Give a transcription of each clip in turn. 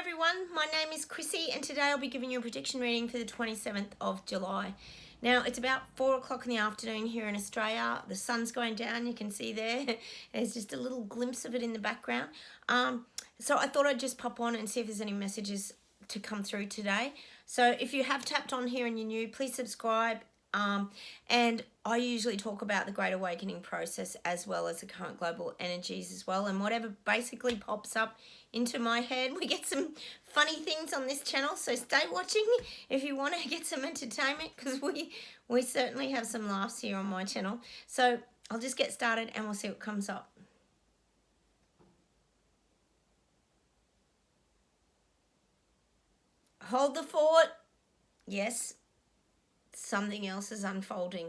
everyone, my name is Chrissy and today I'll be giving you a prediction reading for the 27th of July. Now it's about 4 o'clock in the afternoon here in Australia. The sun's going down, you can see there's just a little glimpse of it in the background. So I thought I'd just pop on and see if there's any messages to come through today. So if you have tapped on here and you're new, please subscribe. And I usually talk about the Great Awakening process as well as the current global energies as well, and whatever basically pops up into my head. We get some funny things on this channel, so stay watching if you want to get some entertainment, because we certainly have some laughs here on my channel. So I'll just get started and we'll see what comes up. Hold the fort. Yes. Something else is unfolding.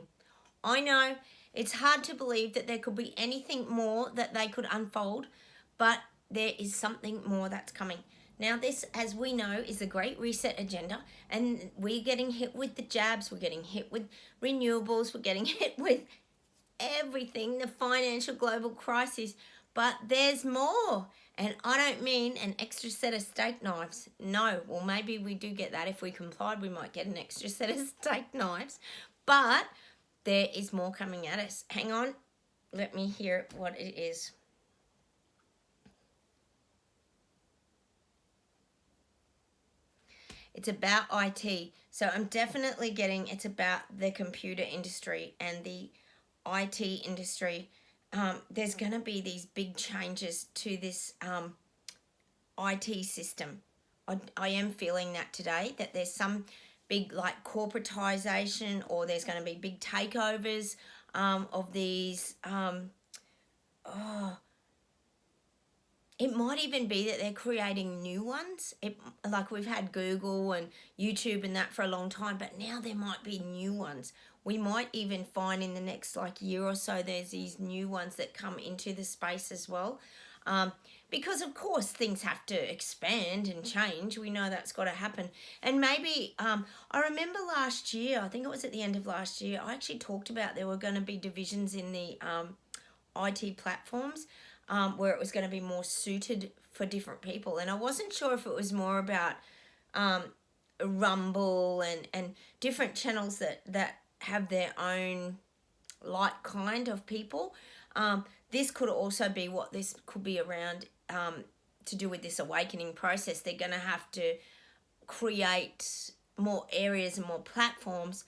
I know it's hard to believe that there could be anything more that they could unfold, but there is something more that's coming. Now this, as we know, is the Great Reset Agenda, and we're getting hit with the jabs, we're getting hit with renewables, we're getting hit with everything, the financial global crisis, but there's more. And I don't mean an extra set of steak knives. No, well, maybe we do get that. If we complied, we might get an extra set of steak knives. But there is more coming at us. Hang on. Let me hear what it is. It's about IT. So I'm definitely getting it's about the computer industry and the IT industry. There's going to be these big changes to this IT system. I am feeling that today, that there's some big like corporatization, or there's going to be big takeovers of these. It might even be that they're creating new ones. Like we've had Google and YouTube and that for a long time, but now there might be new ones. We might even find in the next like year or so there's these new ones that come into the space as well. Because of course things have to expand and change. We know that's got to happen. And maybe, I remember last year, I think it was at the end of last year, I actually talked about there were going to be divisions in the IT platforms where it was going to be more suited for different people. And I wasn't sure if it was more about Rumble and different channels that have their own like kind of people. This could also be what this could be around to do with this awakening process. They're going to have to create more areas and more platforms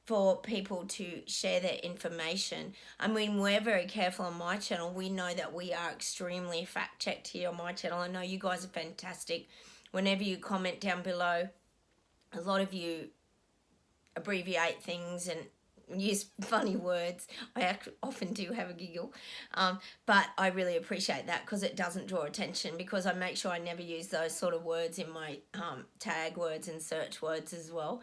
for people to share their information. I mean, we're very careful on my channel. We know that we are extremely fact-checked here on my channel. I know you guys are fantastic. Whenever you comment down below, a lot of you abbreviate things and use funny words. I often do have a giggle, but I really appreciate that because it doesn't draw attention, because I make sure I never use those sort of words in my tag words and search words as well.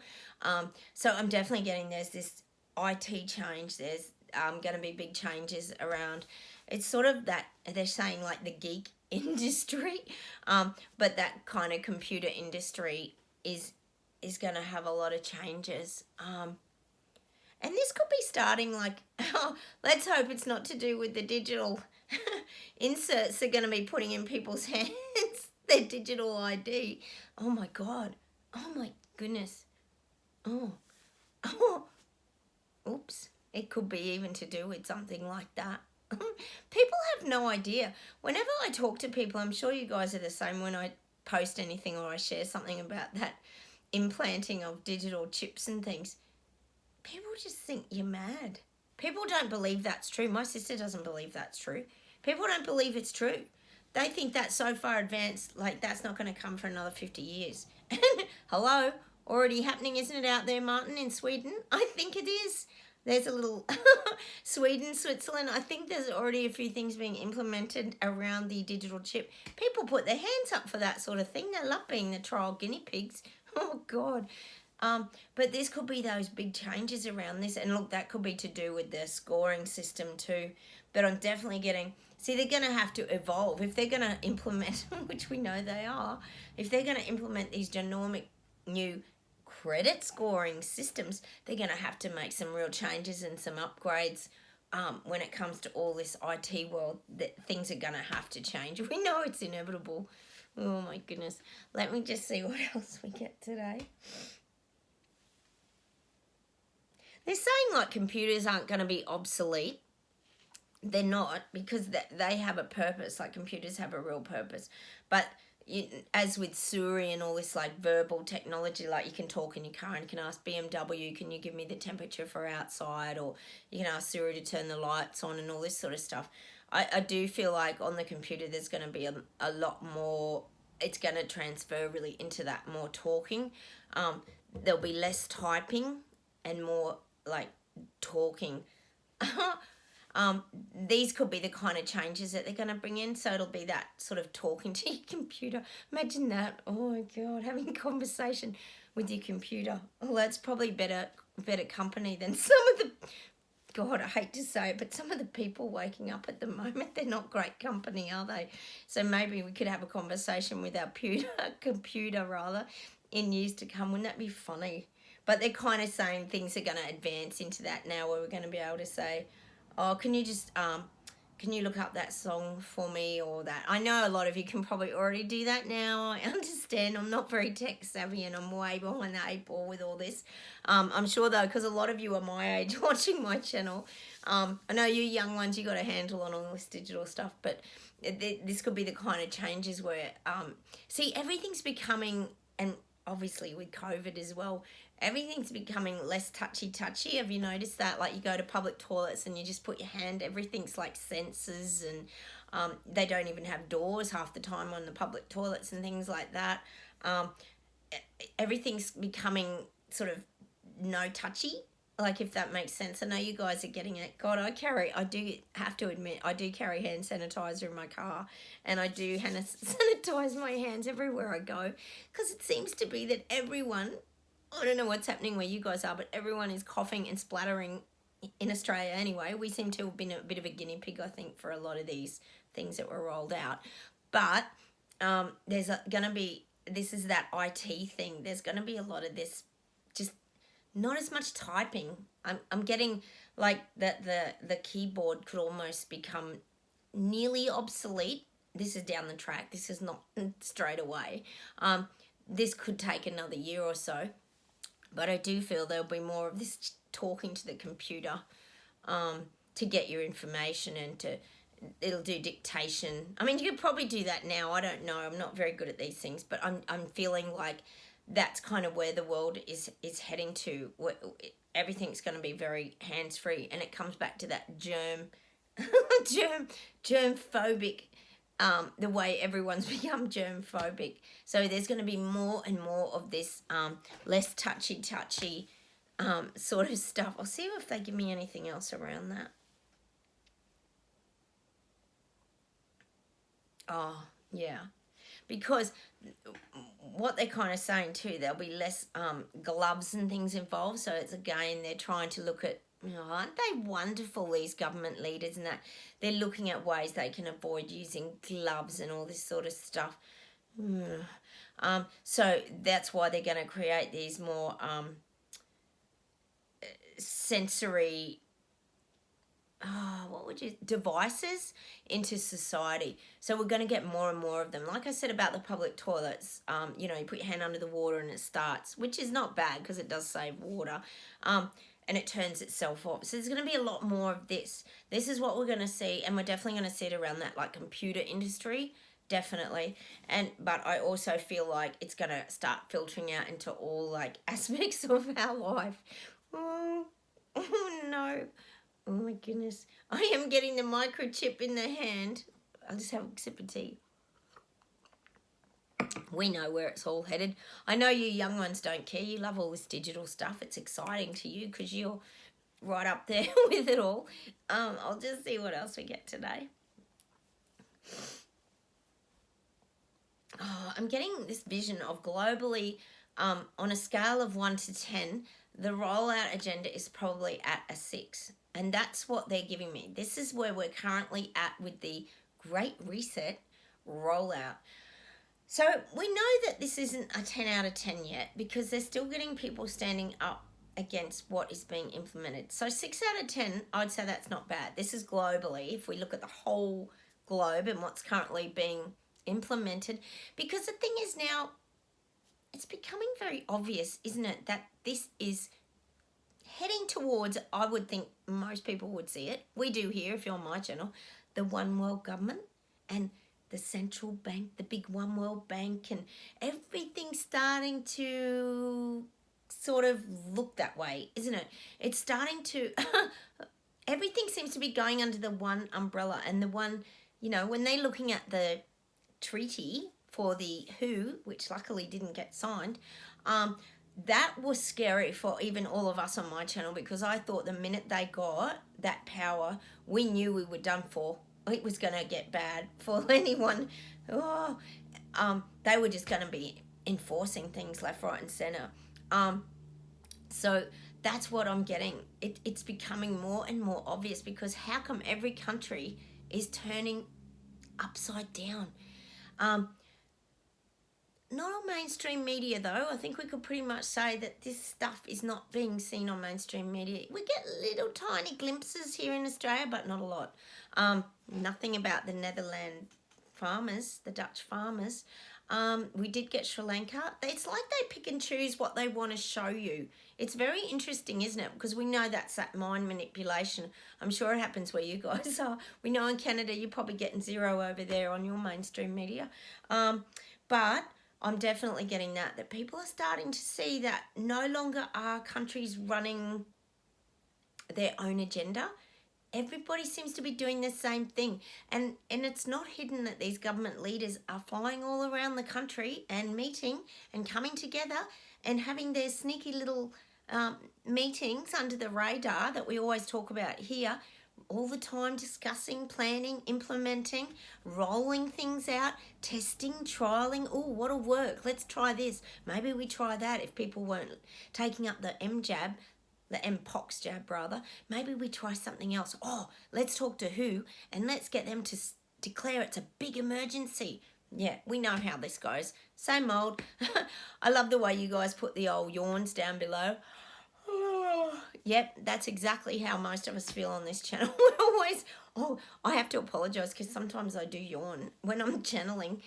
So I'm definitely getting there's this IT change. There's going to be big changes around. It's sort of that they're saying like the geek industry, but that kind of computer industry is going to have a lot of changes. And this could be starting like, let's hope it's not to do with the digital inserts they're going to be putting in people's hands, their digital ID. Oh my God. Oh my goodness. Oh. Oops. It could be even to do with something like that. People have no idea. Whenever I talk to people, I'm sure you guys are the same when I post anything or I share something about that implanting of digital chips and things. People just think you're mad. People don't believe that's true. My sister doesn't believe that's true. People don't believe it's true. They think that's so far advanced, like that's not going to come for another 50 years. Hello? Already happening, isn't it, out there, Martin, in Sweden? I think it is. There's a little Sweden, Switzerland. I think there's already a few things being implemented around the digital chip. People put their hands up for that sort of thing. They love being the trial guinea pigs. Oh, God. But this could be those big changes around this. And look, that could be to do with the scoring system too. But I'm definitely getting, see, they're going to have to evolve. If they're going to implement, which we know they are, if they're going to implement these genomic new credit scoring systems, they're going to have to make some real changes and some upgrades when it comes to all this IT world. That things are going to have to change. We know it's inevitable. Oh my goodness. Let me just see what else we get today. They're saying like computers aren't going to be obsolete. They're not, because they have a purpose. Like computers have a real purpose. But as with Siri and all this like verbal technology, like you can talk in your car and you can ask BMW, can you give me the temperature for outside? Or you can ask Siri to turn the lights on and all this sort of stuff. I do feel like on the computer there's going to be a lot more. It's going to transfer really into that more talking. There'll be less typing and more like talking. These could be the kind of changes that they're going to bring in. So it'll be that sort of talking to your computer. Imagine that. Oh my God, having a conversation with your computer. Oh, that's probably better company than some of the, God, I hate to say it, but some of the people waking up at the moment, they're not great company, are they? So maybe we could have a conversation with our computer rather in years to come. Wouldn't that be funny? But they're kind of saying things are going to advance into that now, where we're going to be able to say, oh, can you look up that song for me, or that? I know a lot of you can probably already do that now. I understand I'm not very tech savvy and I'm way behind the eight ball with all this. I'm sure though, because a lot of you are my age watching my channel. I know you young ones, you got a handle on all this digital stuff, but this could be the kind of changes where, see, everything's becoming, and obviously with COVID as well, everything's becoming less touchy. Have you noticed that? Like you go to public toilets and you just put your hand, everything's like sensors, and they don't even have doors half the time on the public toilets and things like that. Everything's becoming sort of no touchy, like if that makes sense. I know you guys are getting it. God, I do have to admit, I do carry hand sanitizer in my car, and I do sanitize my hands everywhere I go, because it seems to be that everyone, I don't know what's happening where you guys are, but everyone is coughing and splattering in Australia anyway. We seem to have been a bit of a guinea pig, I think, for a lot of these things that were rolled out. But there's going to be, this is that IT thing. There's going to be a lot of this, just not as much typing. I'm getting like that the keyboard could almost become nearly obsolete. This is down the track. This is not straight away. This could take another year or so. But I do feel there'll be more of this talking to the computer to get your information, and it'll do dictation. I mean, you could probably do that now. I don't know. I'm not very good at these things, but I'm feeling like that's kind of where the world is heading to. Everything's going to be very hands-free, and it comes back to that germ-phobic. The way everyone's become germ-phobic. So there's going to be more and more of this less touchy sort of stuff. I'll see if they give me anything else around that. Oh, yeah. Because what they're kind of saying too, there'll be less gloves and things involved. So it's, again, they're trying to look at, aren't they wonderful, these government leaders, and that they're looking at ways they can avoid using gloves and all this sort of stuff. So that's why they're going to create these more sensory devices into society. So we're going to get more and more of them. Like I said about the public toilets, you put your hand under the water and it starts, which is not bad because it does save water. And it turns itself off. So there's going to be a lot more of this. This is what we're going to see, and we're definitely going to see it around that like computer industry, definitely. But I also feel like it's going to start filtering out into all like aspects of our life. Oh no. Oh my goodness. I am getting the microchip in the hand. I'll just have a sip of tea. We know where it's all headed. I know you young ones don't care. You love all this digital stuff. It's exciting to you because you're right up there with it all. I'll just see what else we get today. Oh, I'm getting this vision of globally, on a scale of 1 to 10, the rollout agenda is probably at a 6. And that's what they're giving me. This is where we're currently at with the Great Reset rollout. So we know that this isn't a 10 out of 10 yet, because they're still getting people standing up against what is being implemented. So 6 out of 10, I'd say that's not bad. This is globally. If we look at the whole globe and what's currently being implemented. Because the thing is now, it's becoming very obvious, isn't it, that this is heading towards, I would think most people would see it. We do here, if you're on my channel, the one world government and the central bank, the big one world bank, and everything's starting to sort of look that way, isn't it? It's starting to, everything seems to be going under the one umbrella, and the one, you know, when they're looking at the treaty for the WHO, which luckily didn't get signed, that was scary for even all of us on my channel, because I thought the minute they got that power, we knew we were done for. It was going to get bad for anyone. They were just going to be enforcing things left, right, and center. So that's what I'm getting. It's becoming more and more obvious, because how come every country is turning upside down? Not on mainstream media, though. I think we could pretty much say that this stuff is not being seen on mainstream media. We get little tiny glimpses here in Australia, but not a lot. Nothing about the Netherlands farmers, the Dutch farmers. We did get Sri Lanka. It's like they pick and choose what they want to show you. It's very interesting, isn't it? Because we know that's that mind manipulation. I'm sure it happens where you guys are. We know in Canada you're probably getting zero over there on your mainstream media. But I'm definitely getting that people are starting to see that no longer are countries running their own agenda. Everybody seems to be doing the same thing. And it's not hidden that these government leaders are flying all around the country and meeting and coming together and having their sneaky little meetings under the radar that we always talk about here, all the time, discussing, planning, implementing, rolling things out, testing, trialing. Oh, what'll work? Let's try this. Maybe we try that. If people weren't taking up the the Mpox jab rather, maybe we try something else. Oh, let's talk to WHO and let's get them to declare it's a big emergency. Yeah, we know how this goes. Same old. I love the way you guys put the old yawns down below. Yep, that's exactly how most of us feel on this channel. We're always, I have to apologise because sometimes I do yawn when I'm channeling.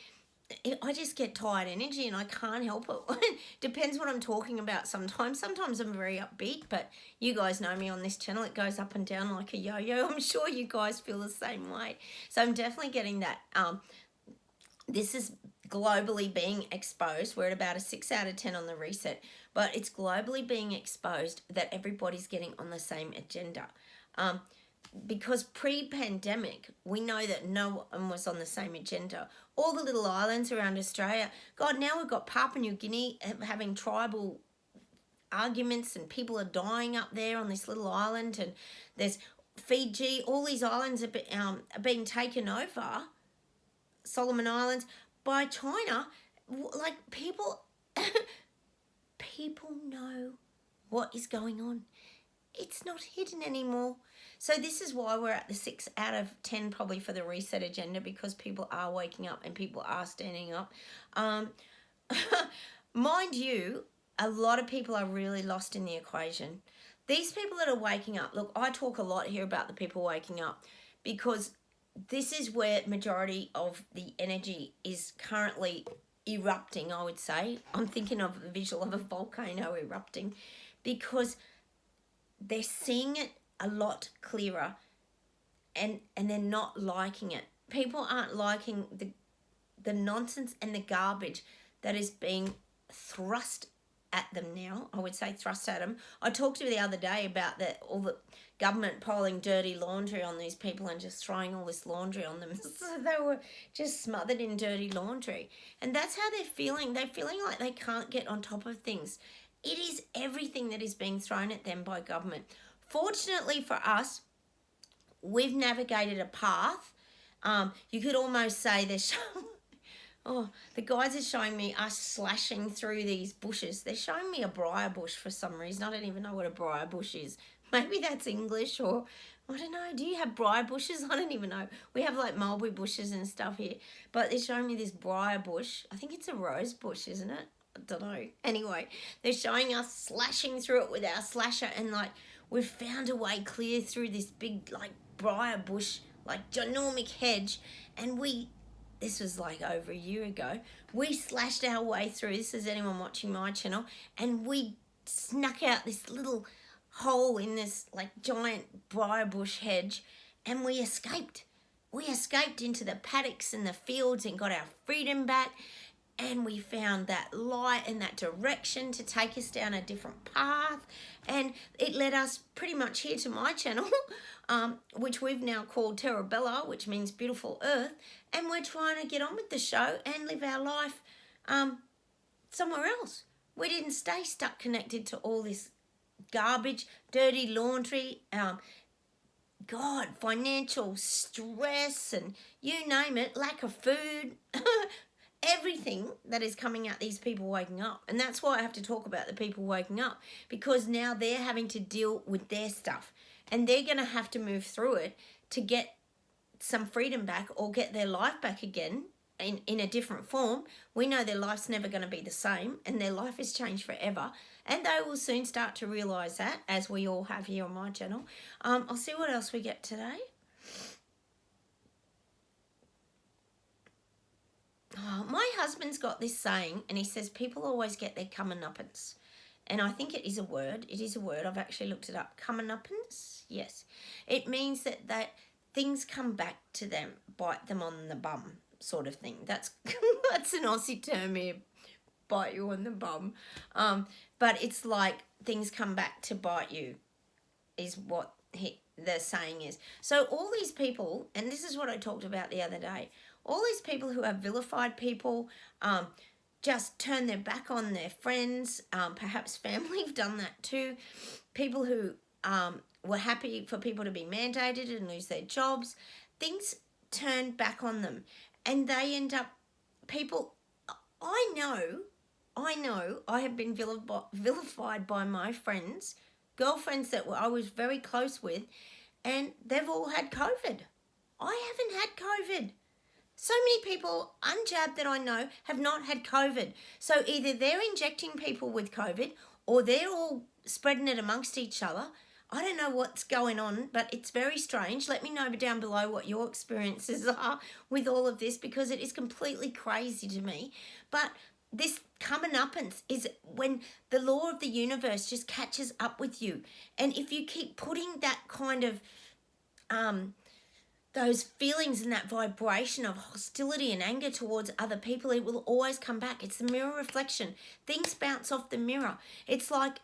I just get tired energy and I can't help it. Depends what I'm talking about sometimes. Sometimes I'm very upbeat, but you guys know me on this channel. It goes up and down like a yo-yo. I'm sure you guys feel the same way. So I'm definitely getting that. This is globally being exposed. We're at about a 6 out of 10 on the reset, but it's globally being exposed that everybody's getting on the same agenda. Because pre-pandemic, we know that no one was on the same agenda. All the little islands around Australia, God, now we've got Papua New Guinea having tribal arguments and people are dying up there on this little island, and there's Fiji. All these islands are being taken over, Solomon Islands, by China. Like people know what is going on. It's not hidden anymore. So this is why we're at the 6 out of 10 probably for the reset agenda, because people are waking up and people are standing up. Mind you, a lot of people are really lost in the equation. These people that are waking up, look, I talk a lot here about the people waking up because this is where majority of the energy is currently erupting, I would say. I'm thinking of a visual of a volcano erupting because they're seeing it a lot clearer and they're not liking it. People aren't liking the nonsense and the garbage that is being thrust at them now. I would say thrust at them. I talked to you the other day about all the government piling dirty laundry on these people and just throwing all this laundry on them. So they were just smothered in dirty laundry. And that's how they're feeling. They're feeling like they can't get on top of things. It is everything that is being thrown at them by government. Fortunately for us, we've navigated a path. You could almost say the guys are showing me us slashing through these bushes. They're showing me a briar bush for some reason. I don't even know what a briar bush is. Maybe that's English, or I don't know. Do you have briar bushes? I don't even know. We have like mulberry bushes and stuff here. But they're showing me this briar bush. I think it's a rose bush, isn't it? I don't know. Anyway, they're showing us slashing through it with our slasher, and like we've found a way clear through this big like briar bush, like ginormic hedge, and this was like over a year ago, we slashed our way through, this is anyone watching my channel, and we snuck out this little hole in this like giant briar bush hedge, and we escaped. We escaped into the paddocks and the fields and got our freedom back, and we found that light and that direction to take us down a different path, and it led us pretty much here to my channel, which we've now called Terra Bella, which means beautiful earth, and we're trying to get on with the show and live our life somewhere else. We didn't stay stuck connected to all this garbage, dirty laundry, financial stress, and you name it, lack of food, everything that is coming out these people waking up. And that's why I have to talk about the people waking up, because now they're having to deal with their stuff, and they're going to have to move through it to get some freedom back or get their life back again in a different form. We know their life's never going to be the same, and their life has changed forever, and they will soon start to realise that, as we all have here on my channel. I'll see what else we get today. Oh, my husband's got this saying, and he says people always get their comeuppance. And I think it is a word. It is a word. I've actually looked it up. Comeuppance? Yes. It means that things come back to them, bite them on the bum, sort of thing. That's that's an Aussie term here, bite you on the bum. But it's like things come back to bite you is what the saying is. So all these people, and this is what I talked about the other day, all these people who have vilified people, just turn their back on their friends, perhaps family have done that too. People who were happy for people to be mandated and lose their jobs, things turn back on them, and they end up, people, I know I have been vilified by my friends, girlfriends that I was very close with, and they've all had COVID. I haven't had COVID. So many people unjabbed that I know have not had COVID. So either they're injecting people with COVID, or they're all spreading it amongst each other. I don't know what's going on, but it's very strange. Let me know down below what your experiences are with all of this, because it is completely crazy to me. But this comeuppance is when the law of the universe just catches up with you. And if you keep putting that kind of those feelings and that vibration of hostility and anger towards other people, it will always come back. It's the mirror reflection. Things bounce off the mirror. It's like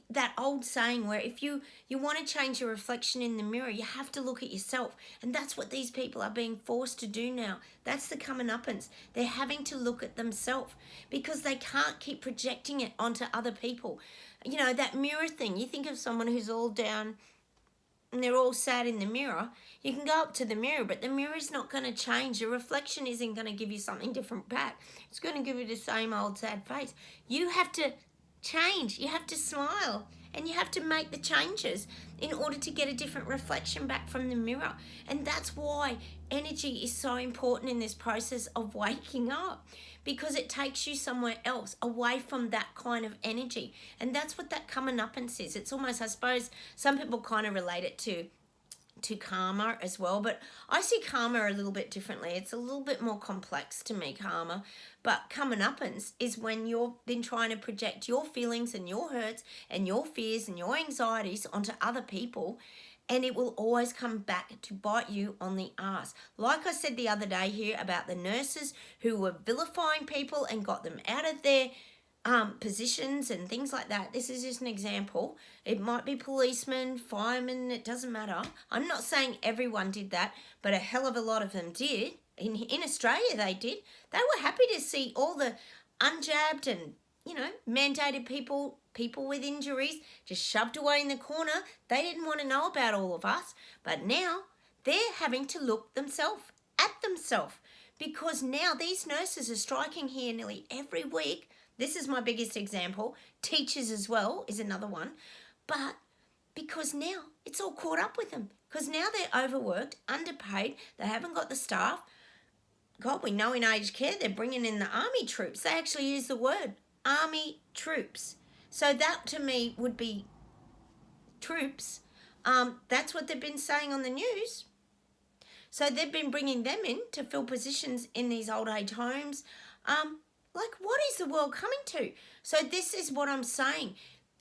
that old saying where if you want to change your reflection in the mirror, you have to look at yourself. And that's what these people are being forced to do now. That's the comeuppance. They're having to look at themselves, because they can't keep projecting it onto other people. You know, that mirror thing. You think of someone who's all down and they're all sad in the mirror. You can go up to the mirror, but the mirror is not going to change. Your reflection isn't going to give you something different back. It's going to give you the same old sad face. You have to change. You have to smile, and you have to make the changes in order to get a different reflection back from the mirror. And that's why energy is so important in this process of waking up, because it takes you somewhere else, away from that kind of energy. And that's what that comeuppance is. It's almost, I suppose, some people kind of relate it to karma as well, but I see karma a little bit differently. It's a little bit more complex to me, karma. But comeuppance is when you've been trying to project your feelings and your hurts and your fears and your anxieties onto other people, and it will always come back to bite you on the ass. Like I said the other day here about the nurses who were vilifying people and got them out of their positions and things like that. This is just an example. It might be policemen, firemen, it doesn't matter. I'm not saying everyone did that, but a hell of a lot of them did. In Australia they did. They were happy to see all the unjabbed and, you know, mandated people with injuries just shoved away in the corner. They didn't want to know about all of us. But now they're having to look at themselves, because now these nurses are striking here nearly every week. This is my biggest example. Teachers as well is another one. But because now it's all caught up with them, because now they're overworked, underpaid, they haven't got the staff. God, we know in aged care they're bringing in the army troops. They actually use the word army troops. So that to me would be troops. That's what they've been saying on the news. So they've been bringing them in to fill positions in these old age homes. Like, what is the world coming to? So this is what I'm saying.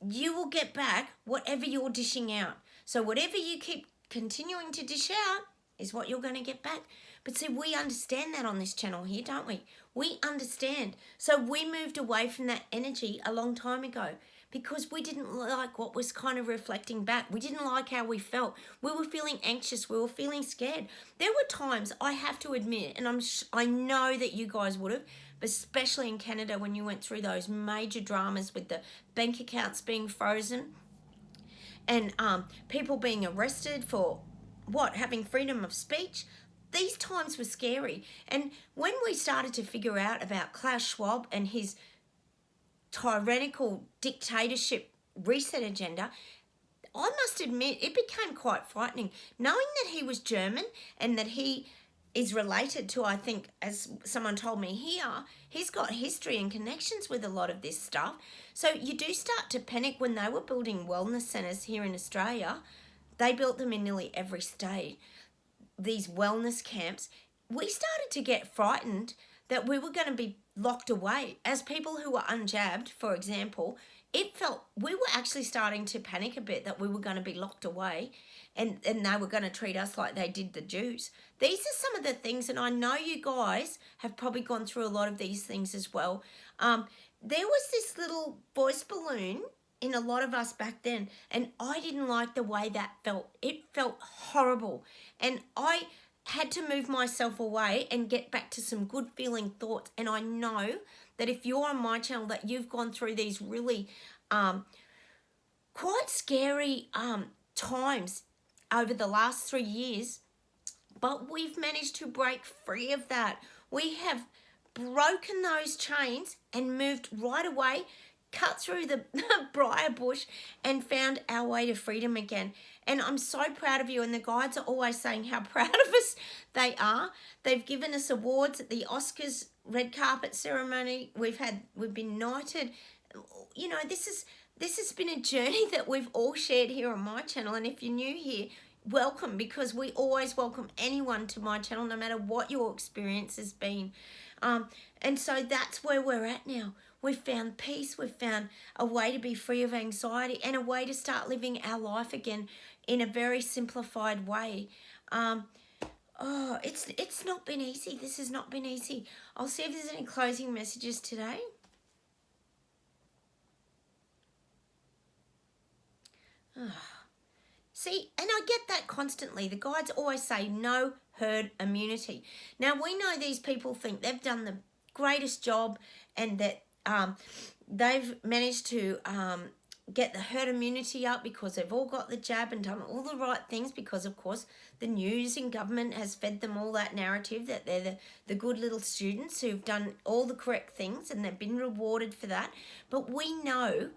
You will get back whatever you're dishing out. So whatever you keep continuing to dish out is what you're going to get back. But see, we understand that on this channel here, don't we? We understand. So we moved away from that energy a long time ago because we didn't like what was kind of reflecting back. We didn't like how we felt. We were feeling anxious. We were feeling scared. There were times, I have to admit, and I know that you guys would have, especially in Canada when you went through those major dramas with the bank accounts being frozen and people being arrested for having freedom of speech. These times were scary. And when we started to figure out about Klaus Schwab and his tyrannical dictatorship reset agenda, I must admit it became quite frightening. Knowing that he was German and that he is related to, I think, as someone told me here, he's got history and connections with a lot of this stuff. So you do start to panic. When they were building wellness centres here in Australia, they built them in nearly every state, these wellness camps. We started to get frightened that we were going to be locked away. As people who were unjabbed, for example, it felt we were actually starting to panic a bit that we were going to be locked away and they were going to treat us like they did the Jews. These are some of the things, and I know you guys have probably gone through a lot of these things as well. There was this little voice balloon in a lot of us back then, and I didn't like the way that felt. It felt horrible, and I had to move myself away and get back to some good feeling thoughts. And I know that if you're on my channel that you've gone through these really quite scary times over the last 3 years, but we've managed to break free of that. We have broken those chains and moved right away, cut through the briar bush and found our way to freedom again. And I'm so proud of you. And the guides are always saying how proud of us they are. They've given us awards at the Oscars red carpet ceremony. We've been knighted. You know, this has been a journey that we've all shared here on my channel. And if you're new here, welcome, because we always welcome anyone to my channel, no matter what your experience has been. And so that's where we're at now. We've found peace. We've found a way to be free of anxiety and a way to start living our life again in a very simplified way. It's not been easy. This has not been easy. I'll see if there's any closing messages today. See, and I get that constantly. The guides always say no herd immunity. Now, we know these people think they've done the greatest job and that they've managed to get the herd immunity up because they've all got the jab and done all the right things because, of course, the news and government has fed them all that narrative that they're the good little students who've done all the correct things and they've been rewarded for that. But we know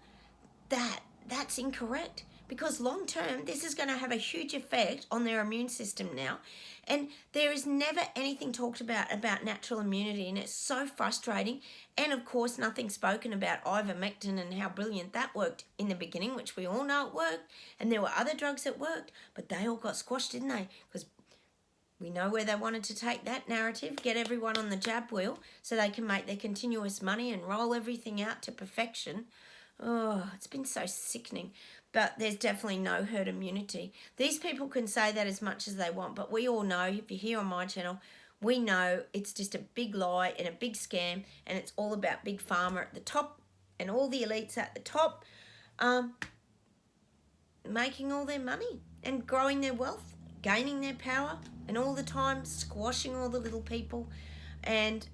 that that's incorrect, because long term this is going to have a huge effect on their immune system now. And there is never anything talked about natural immunity, and it's so frustrating. And of course nothing spoken about ivermectin and how brilliant that worked in the beginning, which we all know it worked, and there were other drugs that worked, but they all got squashed, didn't they? Because we know where they wanted to take that narrative, get everyone on the jab wheel so they can make their continuous money and roll everything out to perfection. Oh, it's been so sickening. But there's definitely no herd immunity. These people can say that as much as they want, but we all know, if you're here on my channel, we know it's just a big lie and a big scam, and it's all about big pharma at the top and all the elites at the top making all their money and growing their wealth, gaining their power, and all the time squashing all the little people. And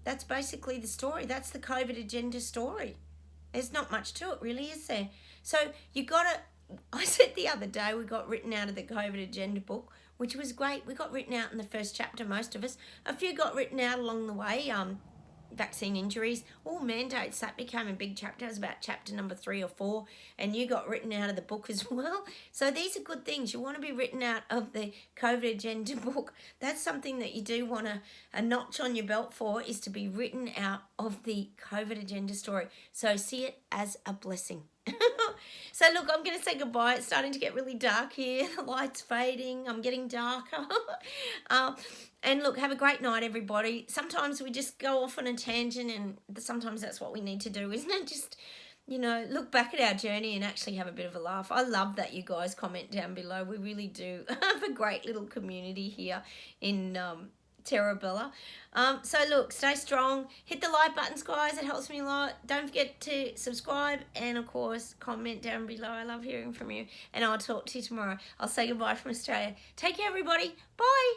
that's basically the story. That's the COVID agenda story. There's not much to it, really, is there? So you got to, I said the other day, we got written out of the COVID agenda book, which was great. We got written out in the first chapter, most of us. A few got written out along the way, vaccine injuries, all mandates. That became a big chapter. It was about chapter number 3 or 4, and you got written out of the book as well. So these are good things. You want to be written out of the COVID agenda book. That's something that you do want a notch on your belt for, is to be written out of the COVID agenda story. So see it as a blessing. So look, I'm going to say goodbye. It's starting to get really dark here. The light's fading. I'm getting darker. And look, have a great night, everybody. Sometimes we just go off on a tangent, and sometimes that's what we need to do, isn't it? Just, look back at our journey and actually have a bit of a laugh. I love that you guys comment down below. We really do have a great little community here in Terabella. So look, stay strong. Hit the like buttons, guys. It helps me a lot. Don't forget to subscribe and, of course, comment down below. I love hearing from you. And I'll talk to you tomorrow. I'll say goodbye from Australia. Take care, everybody. Bye.